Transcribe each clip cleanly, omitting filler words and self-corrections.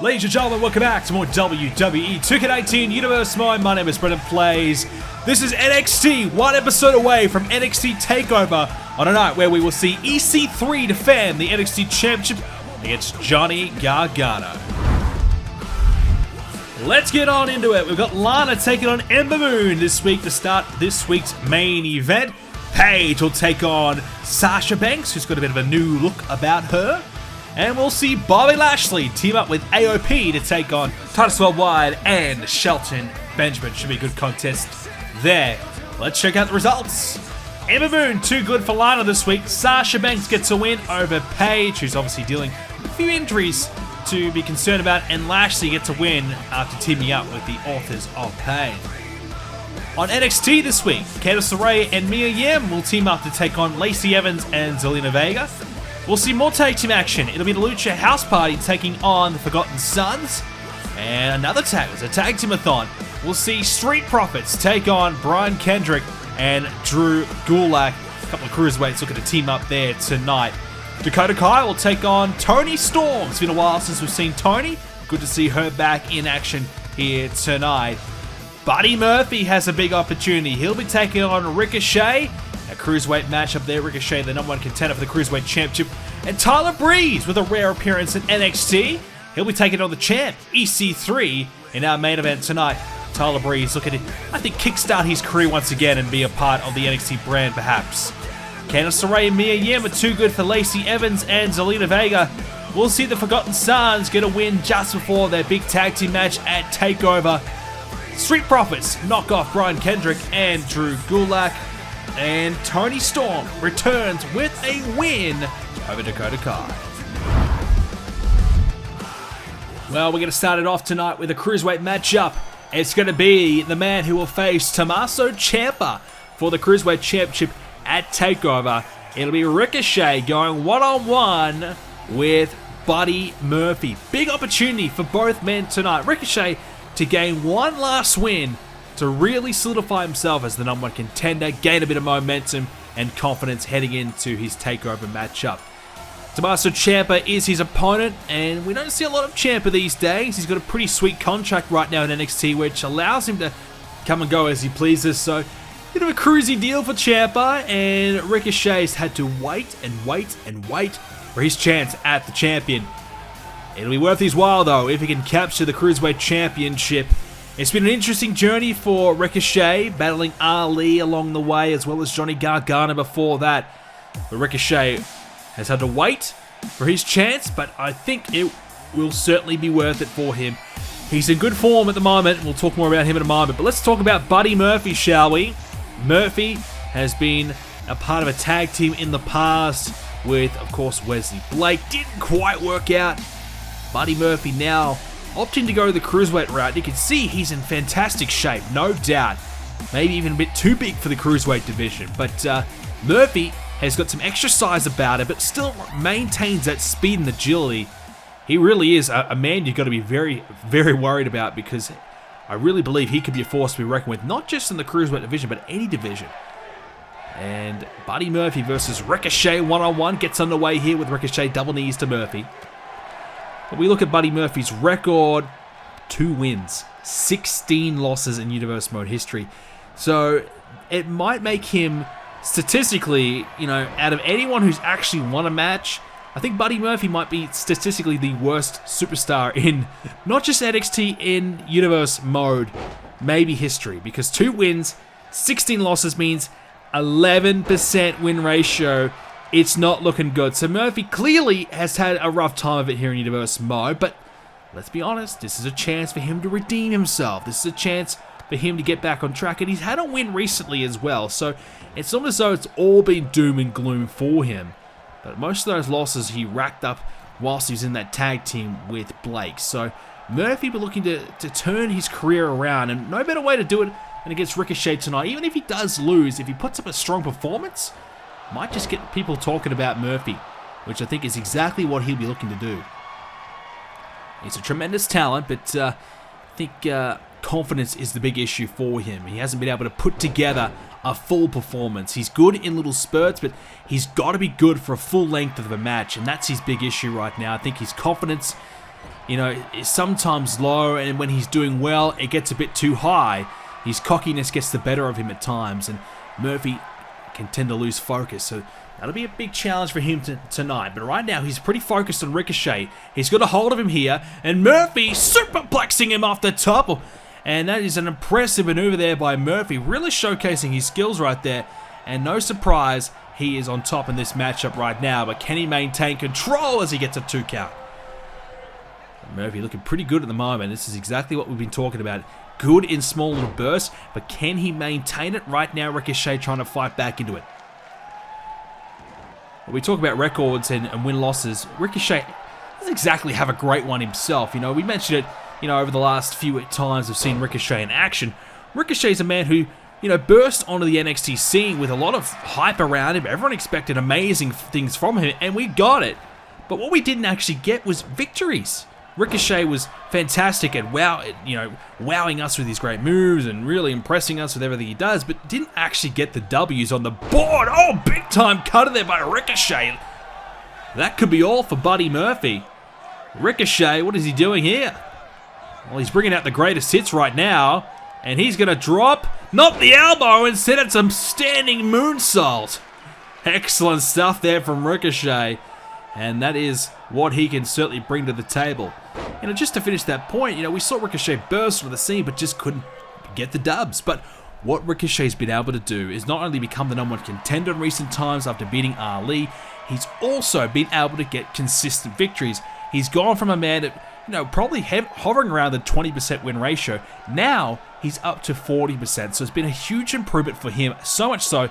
Ladies and gentlemen, welcome back to more WWE 2k19 Universe Mode. My name is BrendenPlayz. This is NXT, one episode away from NXT TakeOver on a night where we will see EC3 defend the NXT Championship against Johnny Gargano. Let's get on into it. We've got Lana taking on Ember Moon this week to start this week's main event. Paige will take on Sasha Banks, who's got a bit of a new look about her. And we'll see Bobby Lashley team up with AOP to take on Titus Worldwide and Shelton Benjamin. Should be a good contest there. Let's check out the results. Ember Moon, too good for Lana this week. Sasha Banks gets a win over Paige, who's obviously dealing with a few injuries to be concerned about. And Lashley gets a win after teaming up with the Authors of Pain. On NXT this week, Candice LeRae and Mia Yim will team up to take on Lacey Evans and Zelina Vega. We'll see more tag team action. It'll be the Lucha House Party taking on the Forgotten Sons. And another tag, it's a tag team-a-thon. We'll see Street Profits take on Brian Kendrick and Drew Gulak. A couple of cruiserweights looking to team up there tonight. Dakota Kai will take on Toni Storm. It's been a while since we've seen Toni. Good to see her back in action here tonight. Buddy Murphy has a big opportunity. He'll be taking on Ricochet. A cruiserweight matchup there. Ricochet, the number one contender for the Cruiserweight Championship. And Tyler Breeze with a rare appearance in NXT. He'll be taking on the champ, EC3, in our main event tonight. Tyler Breeze looking to, I think, kickstart his career once again and be a part of the NXT brand, perhaps. Candice LeRae and Mia Yim are too good for Lacey Evans and Zelina Vega. We'll see the Forgotten Sons get a win just before their big tag team match at TakeOver. Street Profits knock off Brian Kendrick and Drew Gulak. And Toni Storm returns with a win over Dakota Kai. Well, we're going to start it off tonight with a cruiserweight matchup. It's going to be the man who will face Tommaso Ciampa for the Cruiserweight Championship at TakeOver. It'll be Ricochet going one-on-one with Buddy Murphy. Big opportunity for both men tonight. Ricochet to gain one last win to really solidify himself as the number one contender, gain a bit of momentum and confidence heading into his TakeOver matchup. Tommaso Ciampa is his opponent, and we don't see a lot of Ciampa these days. He's got a pretty sweet contract right now in NXT, which allows him to come and go as he pleases. So, bit of a cruisy deal for Ciampa, and Ricochet's had to wait and wait and wait for his chance at the champion. It'll be worth his while, though, if he can capture the Cruiserweight Championship. It's been an interesting journey for Ricochet, battling Ali along the way, as well as Johnny Gargano before that. But Ricochet has had to wait for his chance, but I think it will certainly be worth it for him. He's in good form at the moment. We'll talk more about him in a moment. But let's talk about Buddy Murphy, shall we? Murphy has been a part of a tag team in the past with, of course, Wesley Blake. Didn't quite work out. Buddy Murphy now opting to go the cruiserweight route. You can see he's in fantastic shape, no doubt. Maybe even a bit too big for the cruiserweight division. But Murphy has got some extra size about it, but still maintains that speed and agility. He really is a man you've got to be very, very worried about, because I really believe he could be a force to be reckoned with, not just in the cruiserweight division, but any division. And Buddy Murphy versus Ricochet one-on-one gets underway here with Ricochet double knees to Murphy. But we look at Buddy Murphy's record, 2 wins, 16 losses in Universe Mode history. So it might make him statistically, out of anyone who's actually won a match, I think Buddy Murphy might be statistically the worst superstar in not just NXT, in Universe Mode, maybe history. Because 2 wins, 16 losses means 11% win ratio. It's not looking good. So Murphy clearly has had a rough time of it here in Universe Mode, but let's be honest, this is a chance for him to redeem himself. This is a chance for him to get back on track, and he's had a win recently as well, so it's not as though it's all been doom and gloom for him. But most of those losses he racked up whilst he's in that tag team with Blake. So Murphy will be looking to turn his career around, and no better way to do it than against Ricochet tonight. Even if he does lose, if he puts up a strong performance, might just get people talking about Murphy, which I think is exactly what he'll be looking to do. He's a tremendous talent, but I think confidence is the big issue for him. He hasn't been able to put together a full performance. He's good in little spurts, but he's got to be good for a full length of a match, and that's his big issue right now. I think his confidence you know, is sometimes low, and when he's doing well, it gets a bit too high. His cockiness gets the better of him at times, and Murphy can tend to lose focus. So that'll be a big challenge for him tonight. But right now, he's pretty focused on Ricochet. He's got a hold of him here, and Murphy superplexing him off the top. And that is an impressive maneuver there by Murphy, really showcasing his skills right there. And no surprise, he is on top in this matchup right now. But can he maintain control as he gets a 2 count? Murphy looking pretty good at the moment. This is exactly what we've been talking about. Good in small little bursts, but can he maintain it? Right now, Ricochet trying to fight back into it. When we talk about records and win-losses, Ricochet doesn't exactly have a great one himself. You know, we mentioned it, you know, over the last few times we've seen Ricochet in action. Ricochet's a man who, you know, burst onto the NXT scene with a lot of hype around him. Everyone expected amazing things from him, and we got it. But what we didn't actually get was victories. Ricochet was fantastic at wowing us with his great moves and really impressing us with everything he does, but didn't actually get the W's on the board. Oh, big time cutter there by Ricochet. That could be all for Buddy Murphy. Ricochet, what is he doing here? Well, he's bringing out the greatest hits right now, and he's going to drop, not the elbow, instead it's some standing moonsault. Excellent stuff there from Ricochet, and that is what he can certainly bring to the table. You know, just to finish that point, you know, we saw Ricochet burst onto the scene, but just couldn't get the dubs. But what Ricochet's been able to do is not only become the #1 contender in recent times after beating Ali, he's also been able to get consistent victories. He's gone from a man that, you know, probably hovering around the 20% win ratio. Now he's up to 40%. So it's been a huge improvement for him. So much so,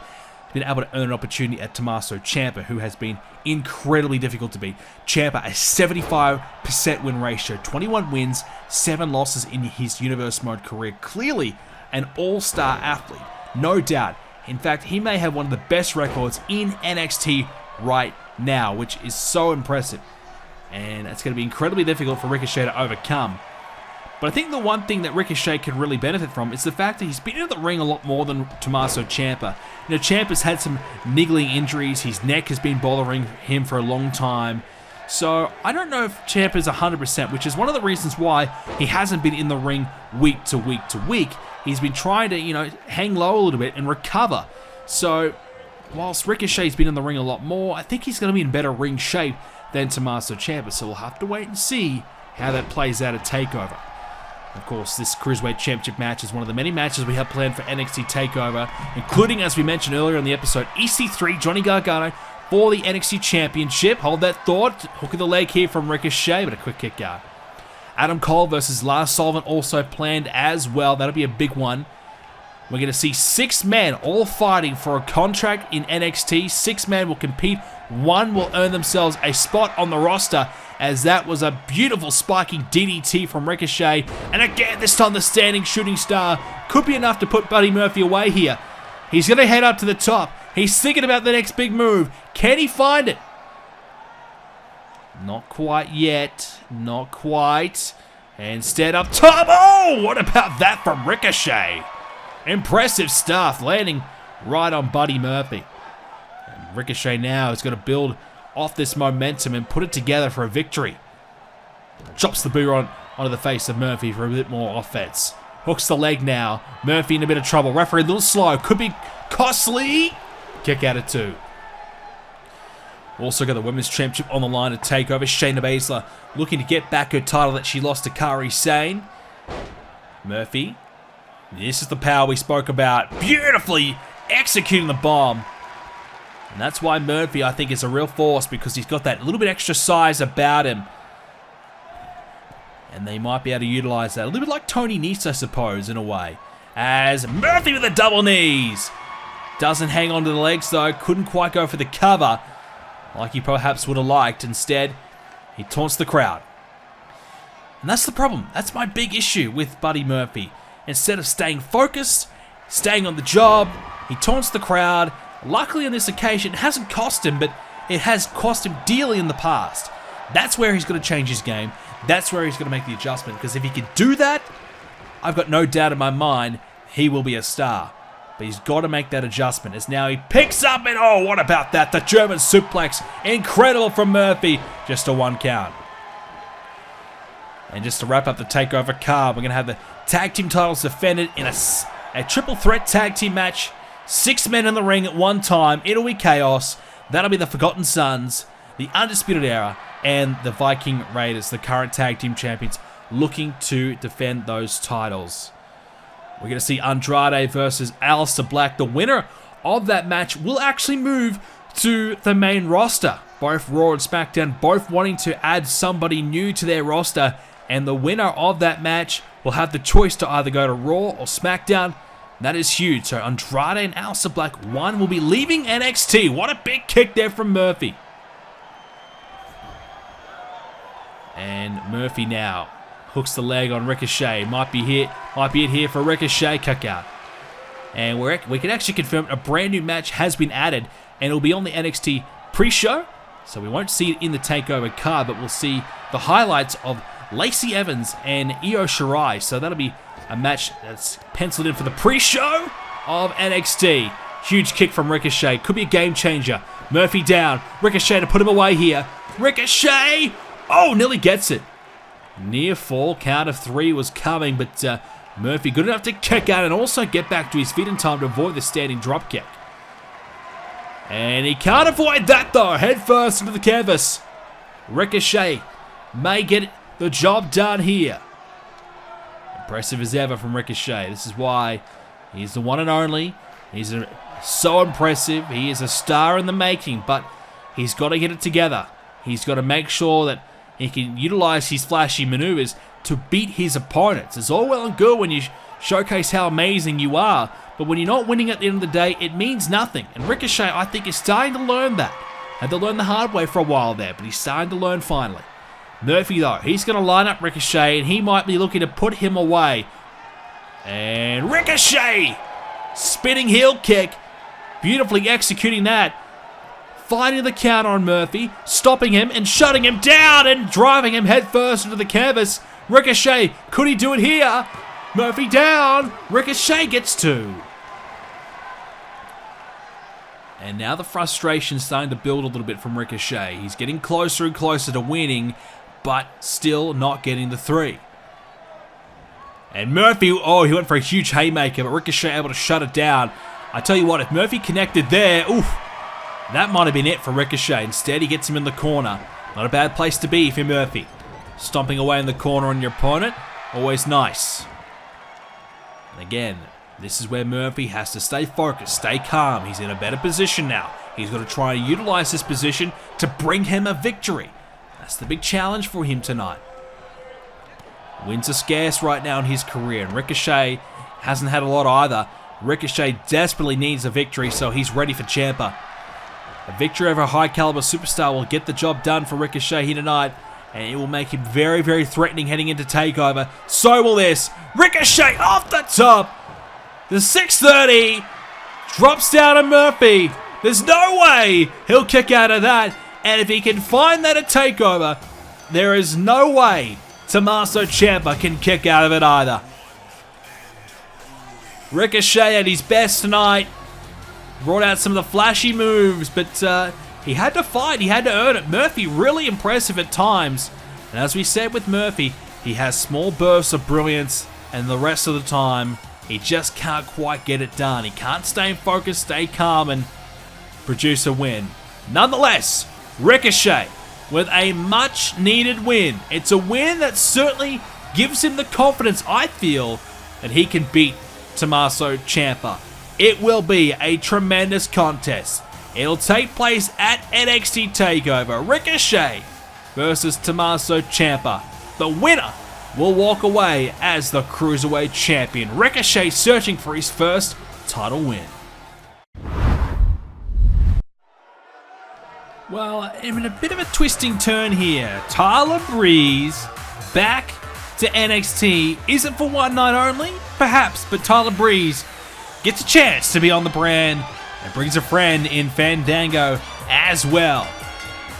been able to earn an opportunity at Tommaso Ciampa, who has been incredibly difficult to beat. Ciampa, a 75% win ratio, 21 wins, 7 losses in his Universe Mode career. Clearly an all-star athlete, no doubt. In fact, he may have one of the best records in NXT right now, which is so impressive. And it's going to be incredibly difficult for Ricochet to overcome. But I think the one thing that Ricochet can really benefit from is the fact that he's been in the ring a lot more than Tommaso Ciampa. You know, Ciampa's had some niggling injuries. His neck has been bothering him for a long time. So I don't know if Ciampa's 100%, which is one of the reasons why he hasn't been in the ring week to week to week. He's been trying to, you know, hang low a little bit and recover. So whilst Ricochet's been in the ring a lot more, I think he's going to be in better ring shape than Tommaso Ciampa. So we'll have to wait and see how that plays out at TakeOver. Of course, this Cruiserweight Championship match is one of the many matches we have planned for NXT TakeOver, including, as we mentioned earlier in the episode, EC3 Johnny Gargano for the NXT Championship. Hold that thought. Hook of the leg here from Ricochet, but a quick kick out. Adam Cole versus Lars Sullivan also planned as well. That'll be a big one. We're going to see 6 men all fighting for a contract in NXT. 6 men will compete. 1 will earn themselves a spot on the roster, as that was a beautiful spiking DDT from Ricochet. And again, this time the standing shooting star could be enough to put Buddy Murphy away here. He's going to head up to the top. He's thinking about the next big move. Can he find it? Not quite yet. Not quite. Instead up top. Oh, what about that from Ricochet? Impressive stuff, landing right on Buddy Murphy. And Ricochet now is going to build off this momentum and put it together for a victory. Chops the boot onto the face of Murphy for a bit more offense. Hooks the leg now. Murphy in a bit of trouble. Referee a little slow. Could be costly. Kick out at 2. Also got the Women's Championship on the line to take over. Shayna Baszler looking to get back her title that she lost to Kairi Sane. Murphy. This is the power we spoke about. Beautifully executing the bomb. And that's why Murphy, I think, is a real force, because he's got that little bit extra size about him. And they might be able to utilize that. A little bit like Tony Nese, I suppose, in a way. As Murphy with the double knees. Doesn't hang on to the legs, though. Couldn't quite go for the cover like he perhaps would have liked. Instead, he taunts the crowd. And that's the problem. That's my big issue with Buddy Murphy. Instead of staying focused, staying on the job, he taunts the crowd. Luckily on this occasion, it hasn't cost him, but it has cost him dearly in the past. That's where he's going to change his game. That's where he's going to make the adjustment, because if he can do that, I've got no doubt in my mind he will be a star. But he's got to make that adjustment, as now he picks up, and oh, what about that? The German suplex. Incredible from Murphy. Just a 1 count. And just to wrap up the TakeOver card, we're going to have the tag team titles defended in a triple threat tag team match. 6 men in the ring at one time. It'll be chaos. That'll be the Forgotten Sons, the Undisputed Era, and the Viking Raiders, the current tag team champions, looking to defend those titles. We're going to see Andrade versus Aleister Black. The winner of that match will actually move to the main roster. Both Raw and SmackDown both wanting to add somebody new to their roster, and the winner of that match will have the choice to either go to Raw or SmackDown. That is huge. So Andrade and Aleister Black, one will be leaving NXT. What a big kick there from Murphy. And Murphy now hooks the leg on Ricochet. Might be it here for Ricochet. Kick out. And we can actually confirm a brand new match has been added, and it'll be on the NXT pre-show. So we won't see it in the TakeOver card, but we'll see the highlights of Lacey Evans and Io Shirai. So that'll be a match that's penciled in for the pre-show of NXT. Huge kick from Ricochet. Could be a game changer. Murphy down. Ricochet to put him away here. Ricochet! Oh, nearly gets it. Near fall. Count of 3 was coming, but Murphy good enough to kick out and also get back to his feet in time to avoid the standing dropkick. And he can't avoid that though. Head first into the canvas. Ricochet may get the job done here. Impressive as ever from Ricochet. This is why he's the one and only. He's so impressive. He is a star in the making, but he's got to get it together. He's got to make sure that he can utilize his flashy maneuvers to beat his opponents. It's all well and good when you showcase how amazing you are, but when you're not winning at the end of the day, it means nothing. And Ricochet, I think, is starting to learn that. Had to learn the hard way for a while there, but he's starting to learn finally. Murphy, though, he's going to line up Ricochet, and he might be looking to put him away. And Ricochet! Spinning heel kick. Beautifully executing that. Finding the count on Murphy, stopping him and shutting him down and driving him headfirst into the canvas. Ricochet, could he do it here? Murphy down. Ricochet gets 2. And now the frustration's starting to build a little bit from Ricochet. He's getting closer and closer to winning, but still not getting the 3. And Murphy, oh, he went for a huge haymaker, but Ricochet able to shut it down. I tell you what, if Murphy connected there, oof, that might have been it for Ricochet. Instead, he gets him in the corner. Not a bad place to be for Murphy. Stomping away in the corner on your opponent, always nice. And again, this is where Murphy has to stay focused, stay calm. He's in a better position now. He's got to try and utilize this position to bring him a victory. That's the big challenge for him tonight. Wins are scarce right now in his career, and Ricochet hasn't had a lot either. Ricochet desperately needs a victory, so he's ready for Ciampa. A victory over a high-caliber superstar will get the job done for Ricochet here tonight, and it will make him very, very threatening heading into TakeOver. So will this. Ricochet off the top. The 630 drops down to Murphy. There's no way he'll kick out of that, and if he can find that at TakeOver, there is no way Tommaso Ciampa can kick out of it either. Ricochet at his best tonight. Brought out some of the flashy moves, but he had to fight. He had to earn it. Murphy really impressive at times. And as we said with Murphy, he has small bursts of brilliance, and the rest of the time, he just can't quite get it done. He can't stay focused, stay calm, and produce a win. Nonetheless, Ricochet with a much-needed win. It's a win that certainly gives him the confidence, I feel, that he can beat Tommaso Ciampa. It will be a tremendous contest. It'll take place at NXT TakeOver. Ricochet versus Tommaso Ciampa. The winner will walk away as the Cruiserweight Champion. Ricochet searching for his first title win. Well, in a bit of a twisting turn here, Tyler Breeze back to NXT. Is it for one night only? Perhaps, but Tyler Breeze gets a chance to be on the brand and brings a friend in Fandango as well.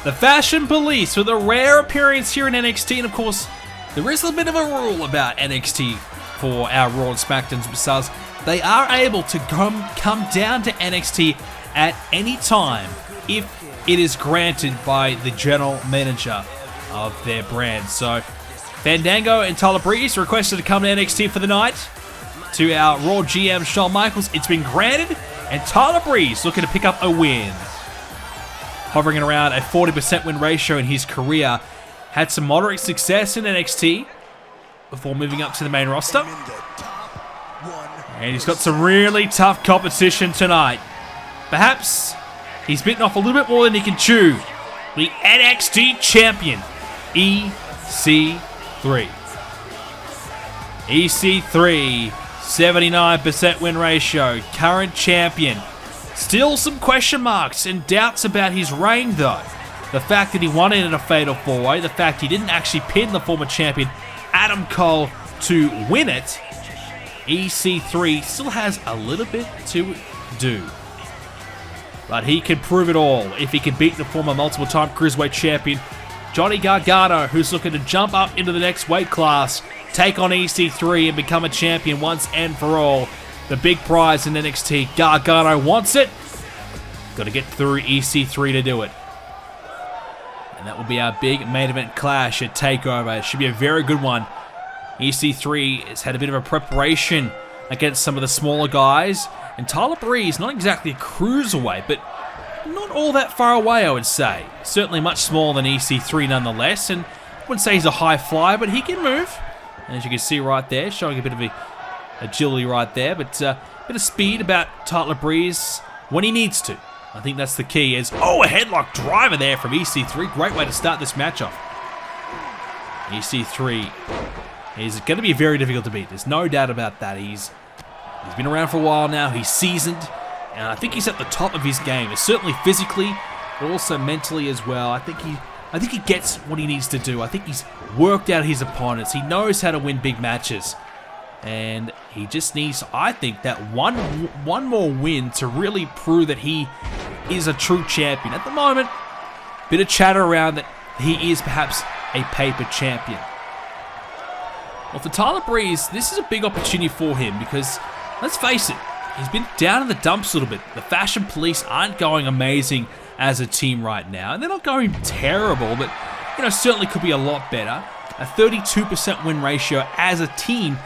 The Fashion Police with a rare appearance here in NXT, and of course, there is a bit of a rule about NXT for our Raw and SmackDown superstars. They are able to come down to NXT at any time if it is granted by the general manager of their brand. So Fandango and Tyler Breeze requested to come to NXT for the night. To our Raw GM, Shawn Michaels, it's been granted, and Tyler Breeze looking to pick up a win. Hovering around a 40% win ratio in his career, had some moderate success in NXT before moving up to the main roster. And he's got some really tough competition tonight. Perhaps he's bitten off a little bit more than he can chew. The NXT champion, EC3. EC3, 79% win ratio, current champion. Still some question marks and doubts about his reign though. The fact that he won it in a fatal 4-way, the fact he didn't actually pin the former champion Adam Cole to win it, EC3 still has a little bit to do. But he can prove it all if he can beat the former multiple-time Cruiserweight champion Johnny Gargano, who's looking to jump up into the next weight class, take on EC3 and become a champion once and for all. The big prize in NXT. Gargano wants it. Got to get through EC3 to do it. And that will be our big main event clash at TakeOver. It should be a very good one. EC3 has had a bit of a preparation against some of the smaller guys. And Tyler Breeze, not exactly a cruiserweight, but not all that far away, I would say. Certainly much smaller than EC3 nonetheless. And I wouldn't say he's a high flyer, but he can move. As you can see right there, showing a bit of agility right there. But a bit of speed about Tyler Breeze when he needs to. I think that's the key. A headlock driver there from EC3. Great way to start this match off. EC3 is going to be very difficult to beat. There's no doubt about that. He's been around for a while now. He's seasoned. And I think he's at the top of his game. It's certainly physically, but also mentally as well. I think he gets what he needs to do. I think he's worked out his opponents. He knows how to win big matches. And he just needs, I think, that one more win to really prove that he is a true champion. At the moment, bit of chatter around that he is perhaps a paper champion. Well, for Tyler Breeze, this is a big opportunity for him because, let's face it, he's been down in the dumps a little bit. The Fashion Police aren't going amazing as a team right now. And they're not going terrible, but, certainly could be a lot better. A 32% win ratio as a team,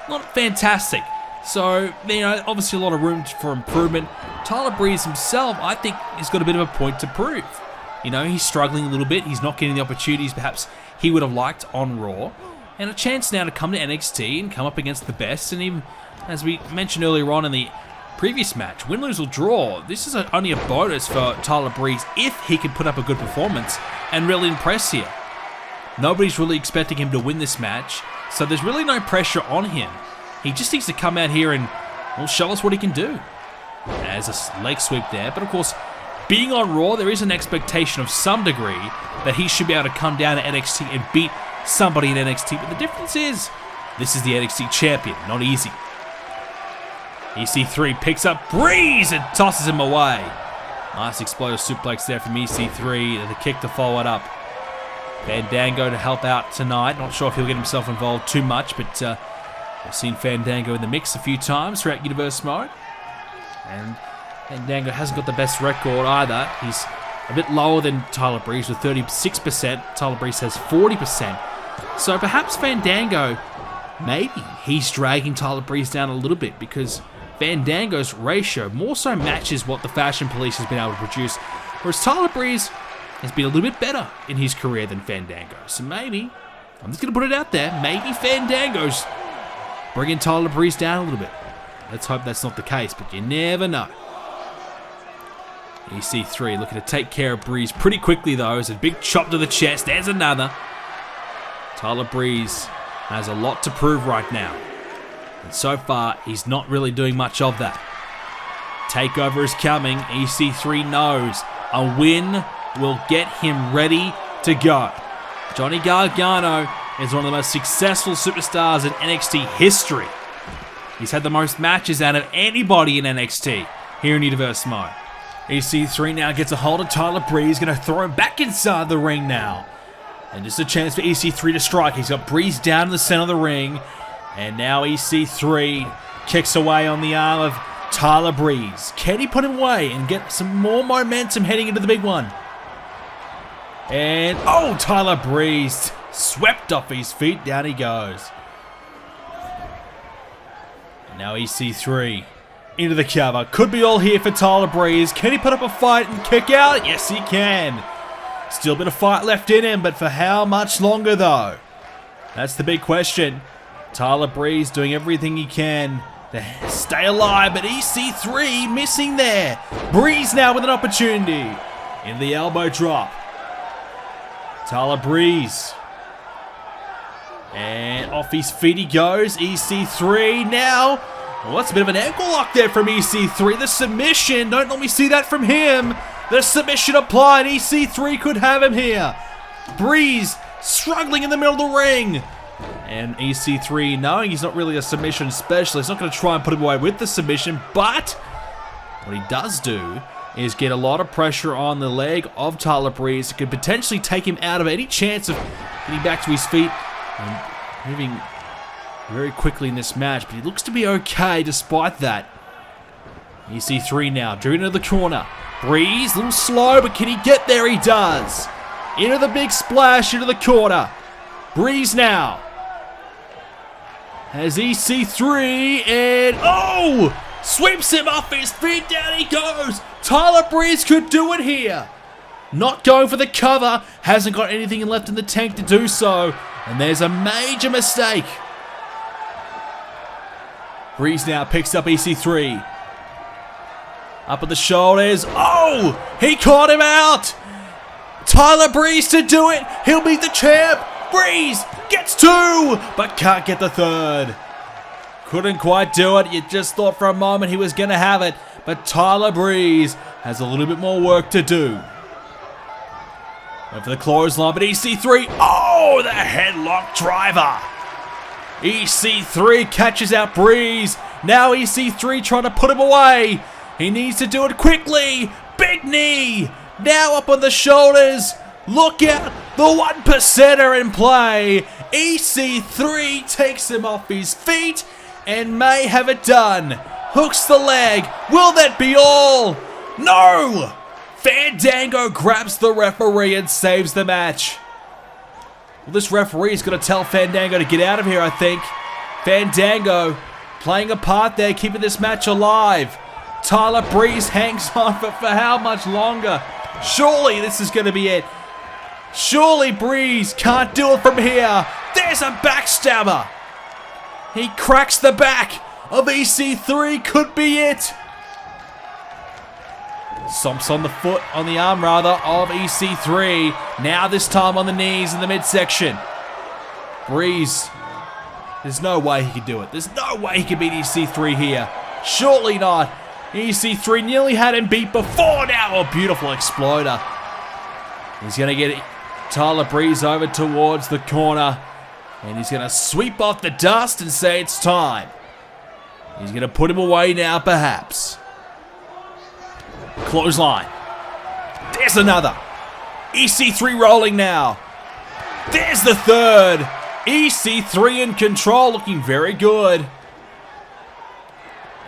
not fantastic. So, obviously a lot of room for improvement. Tyler Breeze himself, I think, has got a bit of a point to prove. He's struggling a little bit. He's not getting the opportunities perhaps he would have liked on Raw. And a chance now to come to NXT and come up against the best. And even, as we mentioned earlier on in the previous match, win, lose, or draw, this is only a bonus for Tyler Breeze if he can put up a good performance and really impress here. Nobody's really expecting him to win this match, so there's really no pressure on him. He just needs to come out here and show us what he can do. As a leg sweep there, but of course, being on Raw, there is an expectation of some degree that he should be able to come down to NXT and beat somebody in NXT, but the difference is, this is the NXT champion, not easy. EC3 picks up Breeze and tosses him away. Nice explosive suplex there from EC3, and the kick to follow it up. Fandango to help out tonight. Not sure if he'll get himself involved too much, but we've seen Fandango in the mix a few times throughout Universe Mode. And Fandango hasn't got the best record either. He's a bit lower than Tyler Breeze with 36%. Tyler Breeze has 40%. So perhaps Fandango, maybe he's dragging Tyler Breeze down a little bit because Fandango's ratio more so matches what the Fashion Police has been able to produce, whereas Tyler Breeze has been a little bit better in his career than Fandango. So maybe, I'm just going to put it out there, maybe Fandango's bringing Tyler Breeze down a little bit. Let's hope that's not the case, but you never know. EC3 looking to take care of Breeze pretty quickly though. There's a big chop to the chest. There's another. Tyler Breeze has a lot to prove right now. And so far, he's not really doing much of that. TakeOver is coming. EC3 knows a win will get him ready to go. Johnny Gargano is one of the most successful superstars in NXT history. He's had the most matches out of anybody in NXT here in Universe Mode. EC3 now gets a hold of Tyler Breeze, going to throw him back inside the ring now. And just a chance for EC3 to strike. He's got Breeze down in the center of the ring. And now EC3 kicks away on the arm of Tyler Breeze. Can he put him away and get some more momentum heading into the big one? And, Tyler Breeze Swept off his feet, down he goes. And now EC3 into the cover. Could be all here for Tyler Breeze. Can he put up a fight and kick out? Yes, he can. Still a bit of fight left in him, but for how much longer though? That's the big question. Tyler Breeze doing everything he can to stay alive, but EC3 missing there. Breeze now with an opportunity. In the elbow drop. Tyler Breeze. And off his feet he goes. EC3 now. Well, that's a bit of an ankle lock there from EC3. The submission. Don't let me see that from him. The submission applied. EC3 could have him here. Breeze struggling in the middle of the ring. And EC3, knowing he's not really a submission specialist, not going to try and put him away with the submission, but what he does do is get a lot of pressure on the leg of Tyler Breeze. It could potentially take him out of any chance of getting back to his feet and moving very quickly in this match, but he looks to be okay despite that. EC3 now, driven into the corner. Breeze, a little slow, but can he get there? He does. Into the big splash, into the corner. Breeze now has EC3 and oh! Sweeps him off his feet, down he goes. Tyler Breeze could do it here. Not going for the cover, hasn't got anything left in the tank to do so, and there's a major mistake. Breeze now picks up EC3. Up at the shoulders. Oh! He caught him out! Tyler Breeze to do it. He'll be the champ. Breeze gets two, but can't get the third. Couldn't quite do it. You just thought for a moment he was going to have it, but Tyler Breeze has a little bit more work to do. Went for the clothesline, but EC3, oh, the headlock driver. EC3 catches out Breeze. Now EC3 trying to put him away. He needs to do it quickly. Big knee. Now up on the shoulders. Look out. The 1%er in play. EC3 takes him off his feet and may have it done. Hooks the leg. Will that be all? No. Fandango grabs the referee and saves the match. Well, this referee is going to tell Fandango to get out of here, I think. Fandango playing a part there, keeping this match alive. Tyler Breeze hangs on for how much longer? Surely this is going to be it. Surely Breeze can't do it from here. There's a backstabber. He cracks the back of EC3. Could be it. Stomps on the foot, on the arm rather, of EC3. Now this time on the knees in the midsection. Breeze. There's no way he could do it. There's no way he could beat EC3 here. Surely not. EC3 nearly had him beat before. Now a beautiful exploder. He's going to get Tyler Breeze over towards the corner. And he's going to sweep off the dust and say it's time. He's going to put him away now, perhaps. Clothesline. There's another. EC3 rolling now. There's the third. EC3 in control, looking very good.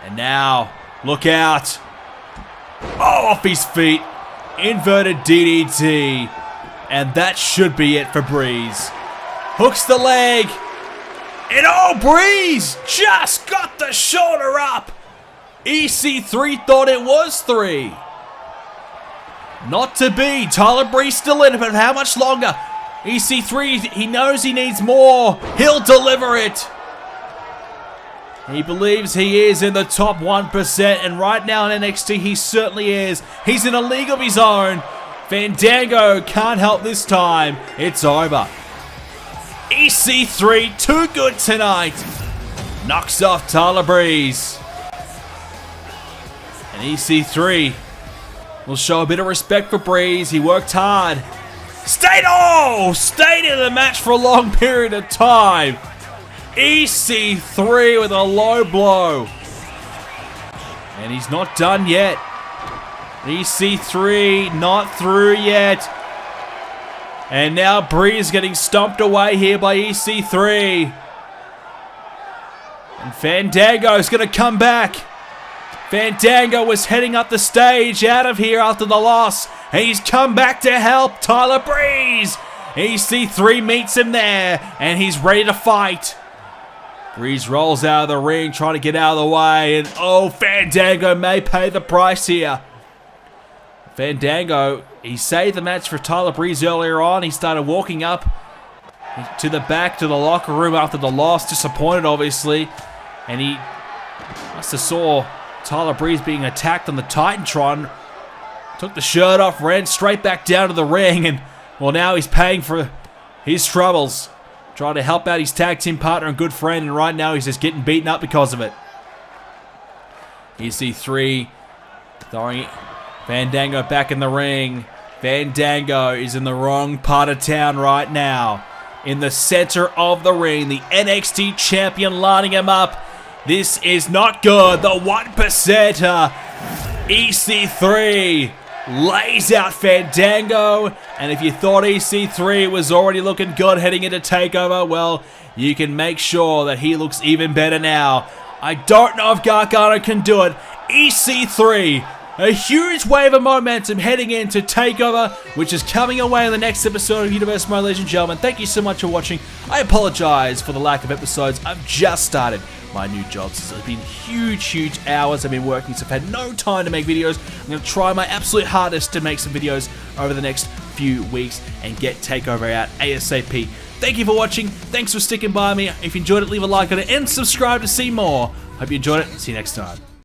And now, look out. Oh, off his feet. Inverted DDT. And that should be it for Breeze. Hooks the leg. And oh, Breeze just got the shoulder up. EC3 thought it was 3. Not to be. Tyler Breeze still in it, but how much longer? EC3, he knows he needs more. He'll deliver it. He believes he is in the top 1%, and right now in NXT he certainly is. He's in a league of his own. Fandango can't help this time. It's over. EC3, too good tonight. Knocks off Tyler Breeze. And EC3 will show a bit of respect for Breeze. He worked hard. Stayed in the match for a long period of time. EC3 with a low blow. And he's not done yet. EC3 not through yet. And now Breeze getting stomped away here by EC3. And Fandango is going to come back. Fandango was heading up the stage out of here after the loss. And he's come back to help Tyler Breeze. EC3 meets him there, and he's ready to fight. Breeze rolls out of the ring, trying to get out of the way, and oh, Fandango may pay the price here. Fandango, he saved the match for Tyler Breeze earlier on. He started walking up to the back to the locker room after the loss, disappointed obviously, and he must have saw Tyler Breeze being attacked on the Titantron, took the shirt off, ran straight back down to the ring, and well, now he's paying for his troubles, trying to help out his tag team partner and good friend, and right now he's just getting beaten up because of it. EC3 throwing Fandango back in the ring. Fandango is in the wrong part of town right now. In the center of the ring, the NXT champion lining him up. This is not good. The 1%er, EC3, lays out Fandango. And if you thought EC3 was already looking good heading into TakeOver, well, you can make sure that he looks even better now. I don't know if Gargano can do it. EC3, a huge wave of momentum heading into TakeOver, which is coming away in the next episode of Universe Mode, ladies and gentlemen. Thank you so much for watching. I apologize for the lack of episodes. I've just started my new job. It's been huge hours I've been working, so I've had no time to make videos. I'm going to try my absolute hardest to make some videos over the next few weeks and get TakeOver out ASAP. Thank you for watching. Thanks for sticking by me. If you enjoyed it, leave a like on it and subscribe to see more. Hope you enjoyed it. See you next time.